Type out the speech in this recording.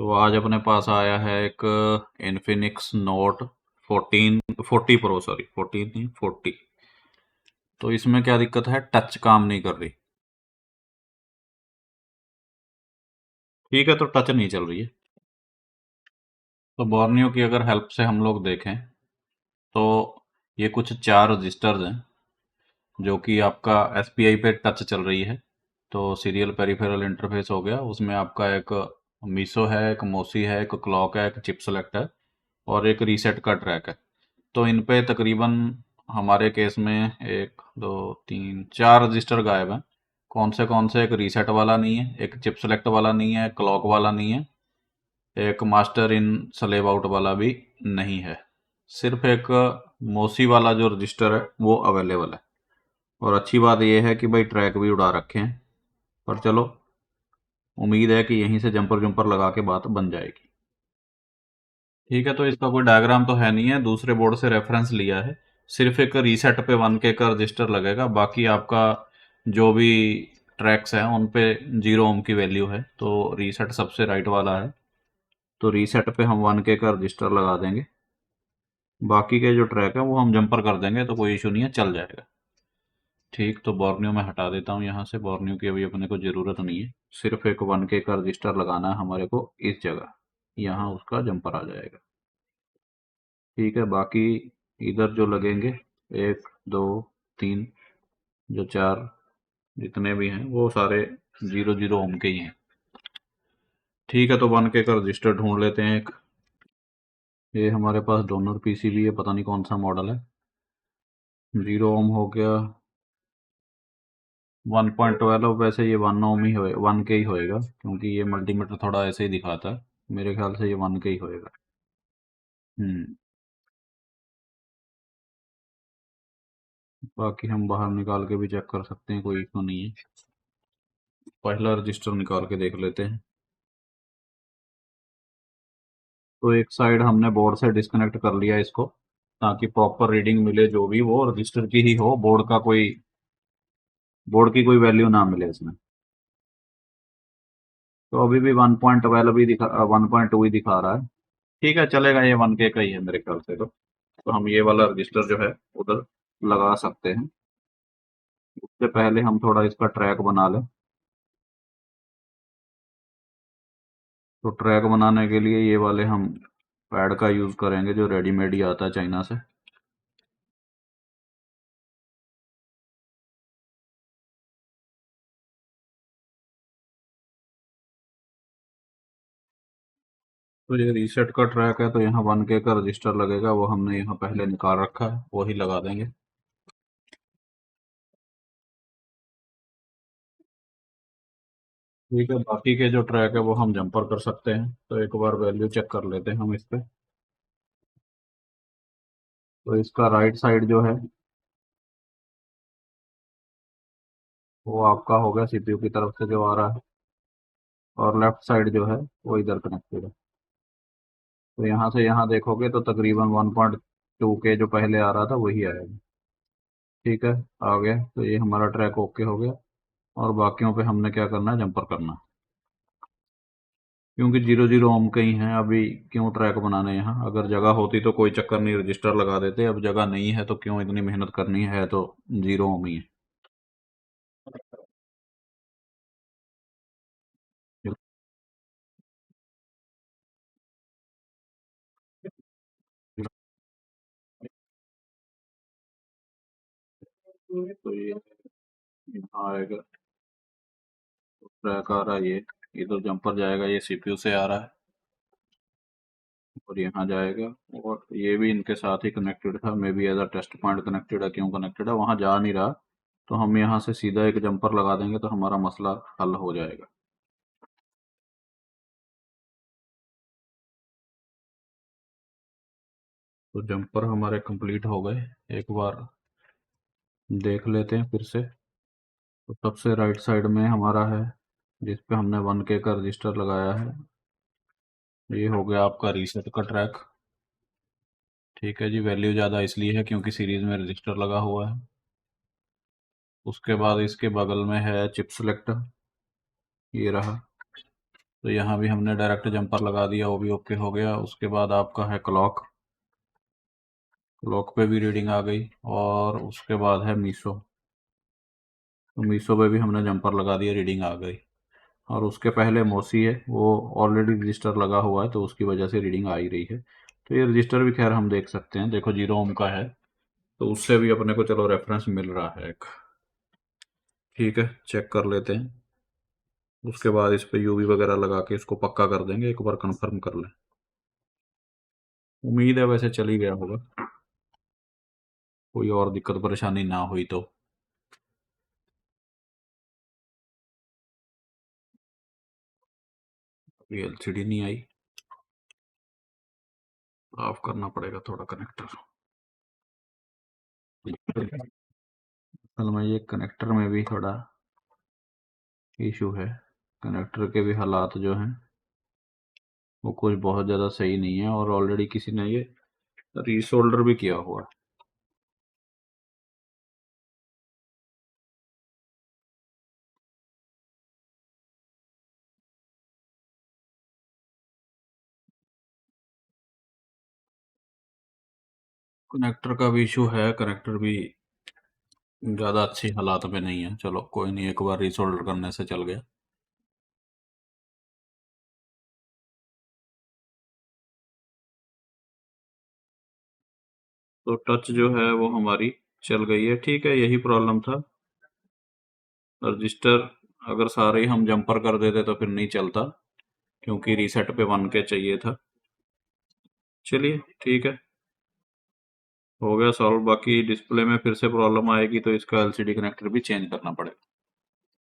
तो आज अपने पास आया है एक इन्फिनिक्स नोट 14 40 प्रो, सॉरी 14 नहीं 40। तो इसमें क्या दिक्कत है, टच काम नहीं कर रही। ठीक है, तो टच नहीं चल रही है। तो बोर्नियो की अगर हेल्प से हम लोग देखें तो ये कुछ 4 रजिस्टर्स हैं जो कि आपका एसपीआई पे टच चल रही है। तो सीरियल पेरिफेरल इंटरफेस हो गया, उसमें आपका एक मीसो है, एक मोसी है, एक क्लॉक है, एक चिप सेलेक्ट है और एक रीसेट का ट्रैक है। तो इन पे तकरीबन हमारे केस में एक दो तीन चार रजिस्टर गायब हैं। कौन से एक रीसेट वाला नहीं है, एक चिप सेलेक्ट वाला नहीं है, क्लॉक वाला नहीं है, एक मास्टर इन स्लेव आउट वाला भी नहीं है। सिर्फ एक मोसी वाला जो रजिस्टर है वो अवेलेबल है। और अच्छी बात यह है कि भाई ट्रैक भी उड़ा रखे हैं। पर चलो, उम्मीद है कि यहीं से जंपर जंपर लगा के बात बन जाएगी। ठीक है, तो इसका कोई डायग्राम तो है नहीं है, दूसरे बोर्ड से रेफरेंस लिया है। सिर्फ एक रीसेट पे 1K का रजिस्टर लगेगा, बाकी आपका जो भी ट्रैक्स हैं उन पे 0 ओम की वैल्यू है। तो रीसेट सबसे राइट वाला है, तो रीसेट पे हम 1K का रजिस्टर लगा देंगे। बाकी के जो ट्रैक है वो हम जंपर कर देंगे, तो कोई इशू नहीं है, चल जाएगा। ठीक, तो बोर्नियो में हटा देता हूँ यहाँ से, बोर्नियो की अभी अपने को ज़रूरत नहीं है। सिर्फ एक 1K का रजिस्टर लगाना है हमारे को इस जगह, यहाँ उसका जंपर आ जाएगा। ठीक है, बाकी इधर जो लगेंगे, एक दो तीन, जो चार जितने भी हैं वो सारे 0 0 ओम के ही हैं। ठीक है, तो 1K का रजिस्टर ढूंढ लेते हैं एक। ये हमारे पास डोनर पीसीबी है, पता नहीं कौन सा मॉडल है। 0 ओम हो गया। 1.12, वैसे ये 1 ओम ही हो, 1K ही होएगा, क्योंकि ये मल्टीमीटर थोड़ा ऐसे ही दिखाता है। मेरे ख्याल से ये 1K ही होएगा। हम्म। बाकी हम बाहर निकाल के भी चेक कर सकते हैं, कोई इशू नहीं है। पहला रजिस्टर निकाल के देख लेते हैं। तो एक साइड हमने बोर्ड से डिस्कनेक्ट कर लिया इसको, ताकि प्रॉपर रीडिंग मिले, जो भी वो रजिस्टर की ही हो, बोर्ड की कोई वैल्यू ना मिले इसमें। तो अभी भी 1.12 भी दिखा, 1.2 ही दिखा रहा है। ठीक है, चलेगा, ये 1K का ही है मेरे ख्याल से। तो हम ये वाला रजिस्टर जो है उधर लगा सकते हैं। उससे पहले हम थोड़ा इसका ट्रैक बना लें। तो ट्रैक बनाने के लिए ये वाले हम पैड का यूज़ करेंगे, जो रेडीमेड ही आता है चाइना से। तो ये रीसेट का ट्रैक है, तो यहाँ 1K का रजिस्टर लगेगा, वो हमने यहाँ पहले निकाल रखा है, वही लगा देंगे। ठीक है, बाकी के जो ट्रैक है वो हम जंपर कर सकते हैं। तो एक बार वैल्यू चेक कर लेते हैं हम इस पे। तो इसका राइट साइड जो है वो आपका हो गया सीपीयू की तरफ से जो आ रहा है, और लेफ्ट साइड जो है वो इधर कनेक्टेड है। तो यहाँ से यहाँ देखोगे तो तकरीबन 1.2K जो पहले आ रहा था वही आएगा। ठीक है, आ गया। तो ये हमारा ट्रैक ओके हो गया। और बाकियों पे हमने क्या करना है, जंपर करना है। क्योंकि 0 0 ओम के ही हैं, अभी क्यों ट्रैक बनाने यहाँ, अगर जगह होती तो कोई चक्कर नहीं, रजिस्टर लगा देते। अब जगह नहीं है तो क्यों इतनी मेहनत करनी है, तो 0 ओम ही है। तो ये यहाँ आएगा, ट्रैक आ रहा है, ये तो जंपर जाएगा, ये सीपीयू से आ रहा है और यहाँ जाएगा। और ये भी इनके साथ ही कनेक्टेड था, maybe as a test point connected है। क्यों कनेक्टेड है, वहाँ जा नहीं रहा। तो हम यहाँ से सीधा एक जंपर लगा देंगे तो हमारा मसला हल हो जाएगा। तो जंपर हमारे कंप्लीट हो गए। एक बार देख लेते हैं फिर से। तो सबसे राइट साइड में हमारा है, जिस पे हमने 1K का रजिस्टर लगाया है, ये हो गया आपका रीसेट का ट्रैक। ठीक है जी, वैल्यू ज़्यादा इसलिए है क्योंकि सीरीज में रजिस्टर लगा हुआ है। उसके बाद इसके बगल में है चिप सेलेक्ट, ये रहा। तो यहाँ भी हमने डायरेक्ट जंपर लगा दिया, वो भी ओके हो गया। उसके बाद आपका है क्लॉक, क्लॉक पे भी रीडिंग आ गई। और उसके बाद है मीशो, तो मीशो पे भी हमने जंपर लगा दिया, रीडिंग आ गई। और उसके पहले मोसी है, वो ऑलरेडी रजिस्टर लगा हुआ है तो उसकी वजह से रीडिंग आ ही रही है। तो ये रजिस्टर भी खैर हम देख सकते हैं, देखो 0 ओम का है, तो उससे भी अपने को चलो रेफरेंस मिल रहा है एक। ठीक है, चेक कर लेते हैं। उसके बाद इस पे यूवी वगैरह लगा के इसको पक्का कर देंगे, एक बार कंफर्म कर लें। उम्मीद है वैसे चल ही गया होगा, कोई और दिक्कत परेशानी ना हुई तो। अभी एलसीडी नहीं आई, ऑफ करना पड़ेगा थोड़ा कनेक्टर। असल में ये कनेक्टर में भी थोड़ा इशू है, कनेक्टर के भी हालात जो हैं वो कुछ बहुत ज़्यादा सही नहीं है, और ऑलरेडी किसी ने ये रीसोल्डर भी किया हुआ है। कनेक्टर का भी इशू है, कनेक्टर भी ज़्यादा अच्छी हालात में नहीं है। चलो कोई नहीं, एक बार रीसोल्डर करने से चल गया। तो टच जो है वो हमारी चल गई है, ठीक है, यही प्रॉब्लम था। रजिस्टर अगर सारे ही हम जंपर कर देते तो फिर नहीं चलता, क्योंकि रीसेट पे 1 के चाहिए था। चलिए ठीक है, हो गया सॉल्व। बाकी डिस्प्ले में फिर से प्रॉब्लम आएगी तो इसका एलसीडी कनेक्टर भी चेंज करना पड़ेगा।